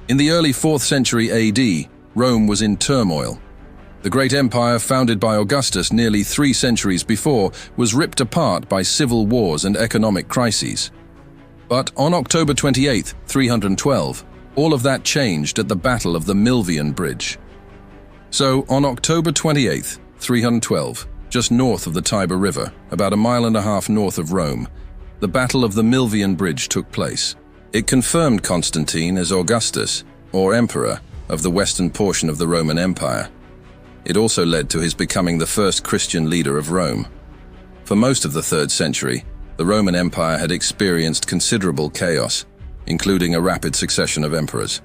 In the early 4th century AD, Rome was in turmoil. The great empire founded by Augustus nearly 3 centuries before was ripped apart by civil wars and economic crises. But on October 28, 312, all of that changed at the Battle of the Milvian Bridge. So, on October 28, 312, just north of the Tiber River, about 1.5 miles north of Rome, the Battle of the Milvian Bridge took place. It confirmed Constantine as Augustus, or Emperor, of the western portion of the Roman Empire. It also led to his becoming the first Christian leader of Rome. For most of the 3rd century, the Roman Empire had experienced considerable chaos, including a rapid succession of emperors.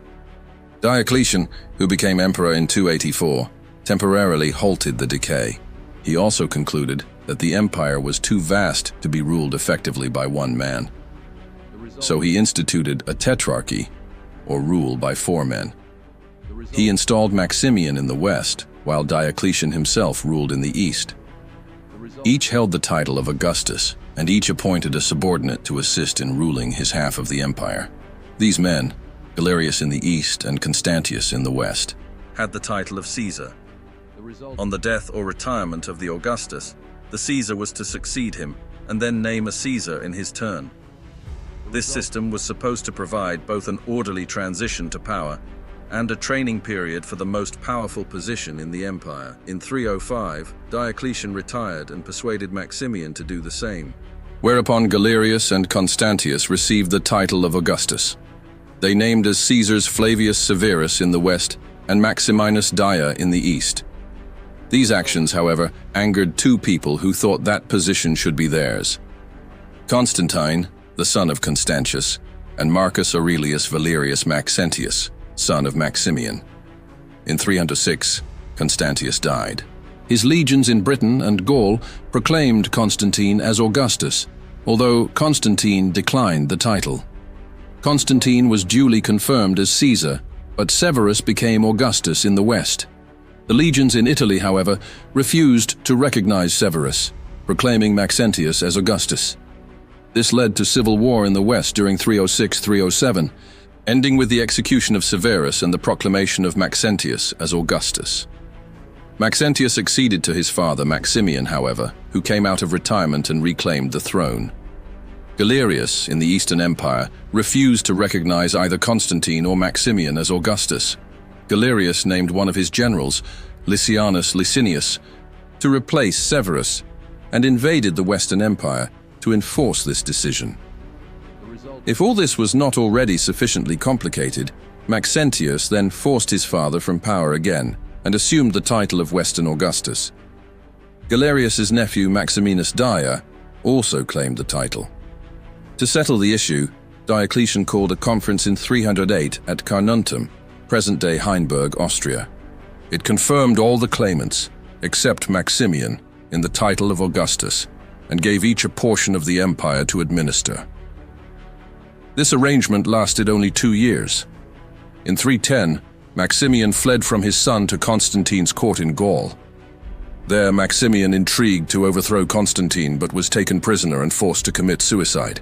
Diocletian, who became emperor in 284, temporarily halted the decay. He also concluded that the empire was too vast to be ruled effectively by one man. So he instituted a tetrarchy, or rule by 4 men. He installed Maximian in the west, while Diocletian himself ruled in the east. Each held the title of Augustus, and each appointed a subordinate to assist in ruling his half of the empire. These men, Galerius in the east and Constantius in the west, had the title of Caesar. On the death or retirement of the Augustus, the Caesar was to succeed him and then name a Caesar in his turn. This system was supposed to provide both an orderly transition to power and a training period for the most powerful position in the empire. In 305, Diocletian retired and persuaded Maximian to do the same, whereupon Galerius and Constantius received the title of Augustus. They named as Caesars Flavius Severus in the west and Maximinus Daia in the east. These actions, however, angered 2 people who thought that position should be theirs: Constantine, the son of Constantius, and Marcus Aurelius Valerius Maxentius, son of Maximian. In 306, Constantius died. His legions in Britain and Gaul proclaimed Constantine as Augustus, although Constantine declined the title. Constantine was duly confirmed as Caesar, but Severus became Augustus in the west. The legions in Italy, however, refused to recognize Severus, proclaiming Maxentius as Augustus. This led to civil war in the west during 306-307, ending with the execution of Severus and the proclamation of Maxentius as Augustus. Maxentius succeeded to his father Maximian, however, who came out of retirement and reclaimed the throne. Galerius, in the Eastern Empire, refused to recognize either Constantine or Maximian as Augustus. Galerius named one of his generals, Lysianus Licinius, to replace Severus, and invaded the Western Empire to enforce this decision. If all this was not already sufficiently complicated, Maxentius then forced his father from power again and assumed the title of Western Augustus. Galerius's nephew Maximinus Daia also claimed the title. To settle the issue, Diocletian called a conference in 308 at Carnuntum, present-day Hainburg, Austria. It confirmed all the claimants, except Maximian, in the title of Augustus, and gave each a portion of the empire to administer. This arrangement lasted only 2 years. In 310, Maximian fled from his son to Constantine's court in Gaul. There, Maximian intrigued to overthrow Constantine but was taken prisoner and forced to commit suicide.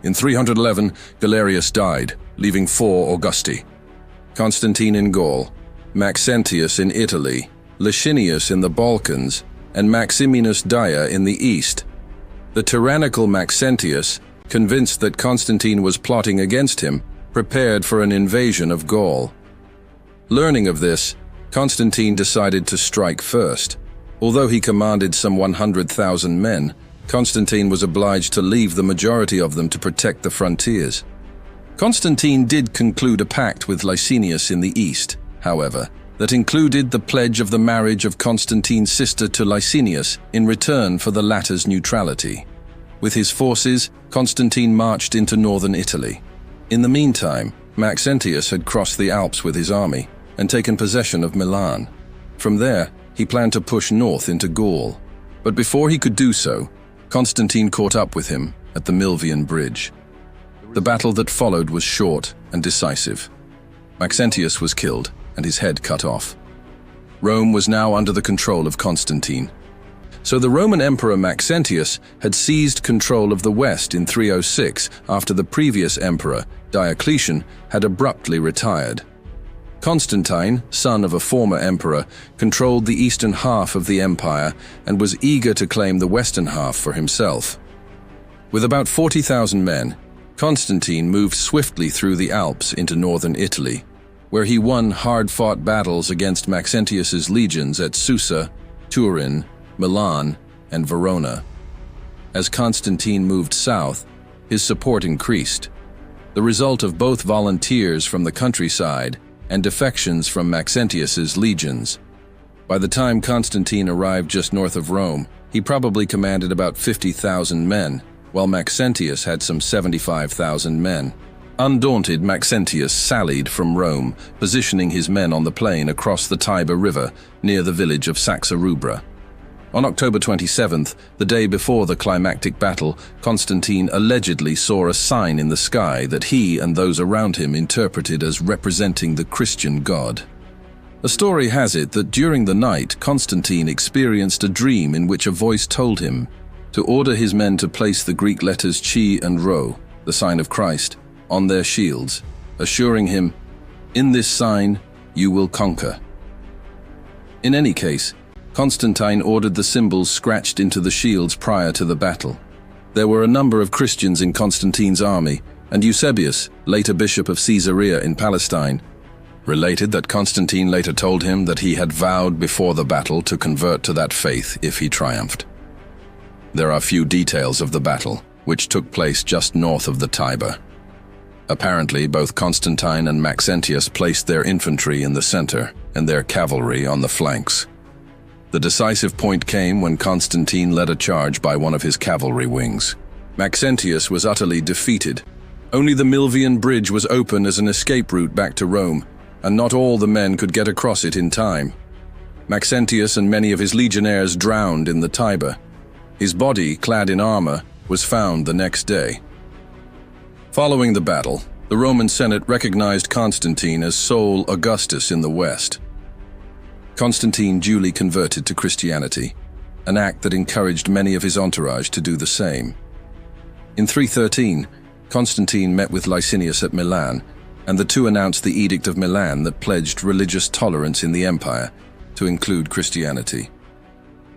In 311, Galerius died, leaving 4 Augusti: Constantine in Gaul, Maxentius in Italy, Licinius in the Balkans, and Maximinus Daia in the east. The tyrannical Maxentius, convinced that Constantine was plotting against him, prepared for an invasion of Gaul. Learning of this, Constantine decided to strike first. Although he commanded some 100,000 men, Constantine was obliged to leave the majority of them to protect the frontiers. Constantine did conclude a pact with Licinius in the east, however, that included the pledge of the marriage of Constantine's sister to Licinius in return for the latter's neutrality. With his forces, Constantine marched into northern Italy. In the meantime, Maxentius had crossed the Alps with his army and taken possession of Milan. From there, he planned to push north into Gaul. But before he could do so, Constantine caught up with him at the Milvian Bridge. The battle that followed was short and decisive. Maxentius was killed and his head cut off. Rome was now under the control of Constantine. So the Roman Emperor Maxentius had seized control of the West in 306 after the previous emperor, Diocletian, had abruptly retired. Constantine, son of a former emperor, controlled the eastern half of the empire and was eager to claim the western half for himself. With about 40,000 men, Constantine moved swiftly through the Alps into northern Italy, where he won hard-fought battles against Maxentius's legions at Susa, Turin, Milan, and Verona. As Constantine moved south, his support increased, the result of both volunteers from the countryside and defections from Maxentius's legions. By the time Constantine arrived just north of Rome, he probably commanded about 50,000 men, while Maxentius had some 75,000 men. Undaunted, Maxentius sallied from Rome, positioning his men on the plain across the Tiber River near the village of Saxa-Rubra. On October 27th, the day before the climactic battle, Constantine allegedly saw a sign in the sky that he and those around him interpreted as representing the Christian God. A story has it that during the night, Constantine experienced a dream in which a voice told him to order his men to place the Greek letters Chi and Rho, the sign of Christ, on their shields, assuring him, "In this sign, you will conquer." In any case, Constantine ordered the symbols scratched into the shields prior to the battle. There were a number of Christians in Constantine's army, and Eusebius, later bishop of Caesarea in Palestine, related that Constantine later told him that he had vowed before the battle to convert to that faith if he triumphed. There are few details of the battle, which took place just north of the Tiber. Apparently, both Constantine and Maxentius placed their infantry in the center and their cavalry on the flanks. The decisive point came when Constantine led a charge by one of his cavalry wings. Maxentius was utterly defeated. Only the Milvian Bridge was open as an escape route back to Rome, and not all the men could get across it in time. Maxentius and many of his legionnaires drowned in the Tiber. His body, clad in armor, was found the next day. Following the battle, the Roman Senate recognized Constantine as sole Augustus in the West. Constantine duly converted to Christianity, an act that encouraged many of his entourage to do the same. In 313, Constantine met with Licinius at Milan, and the two announced the Edict of Milan that pledged religious tolerance in the empire, to include Christianity.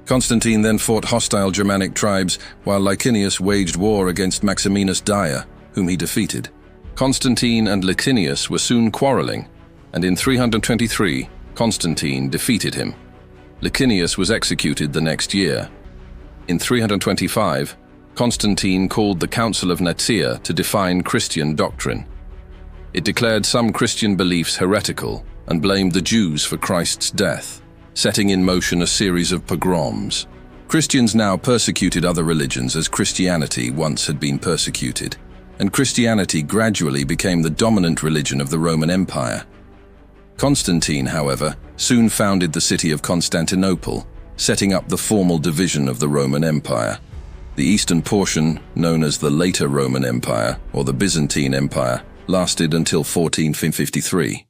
Constantine then fought hostile Germanic tribes, while Licinius waged war against Maximinus Daia, whom he defeated. Constantine and Licinius were soon quarreling, and in 323, Constantine defeated him. Licinius was executed the next year. In 325, Constantine called the Council of Nicaea to define Christian doctrine. It declared some Christian beliefs heretical and blamed the Jews for Christ's death, setting in motion a series of pogroms. Christians now persecuted other religions as Christianity once had been persecuted, and Christianity gradually became the dominant religion of the Roman Empire. Constantine, however, soon founded the city of Constantinople, setting up the formal division of the Roman Empire. The eastern portion, known as the later Roman Empire or the Byzantine Empire, lasted until 1453.